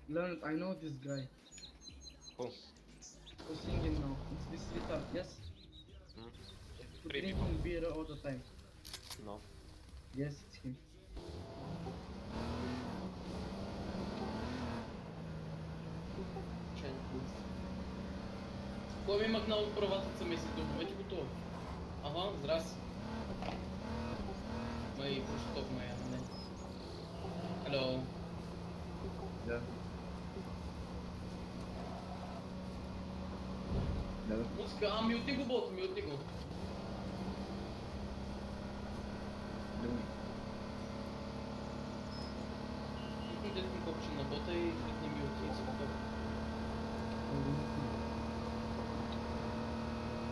Learn, I know this guy. Who? Who's singing now? It's this retard, yes? Hmm? Who Three people. drinking beer all the time. No. Yes, it's him. Чай плюс. Кой ми махнал от правата месето? Вече готов. Ага, здрасти. Май, пуштов моя, не. Hello. Да. Да. Музика, мюти го бот, мюти го. Думай. Кликни десни копче на бота и кликни мюти и си готов.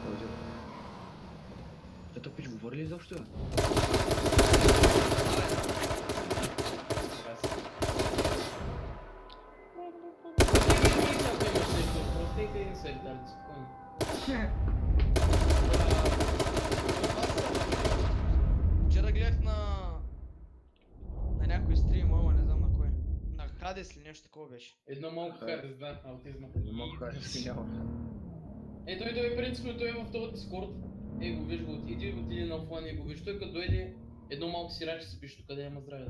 Пойдем. Это пич говорили за что? Простите един сек, дали, спокойно. Вчера гледах на някой стрим, ама не знам на кой. На Хадес ли нещо такова беше. Едно малко Хадес, да, аутизма. Не мога кажа, няма. Той принципно той е в този Дискорд. Го виж го, отиди на офлайн и го виж. Той като дойде, едно малко сираче се пише, къде има здраве.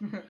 Да.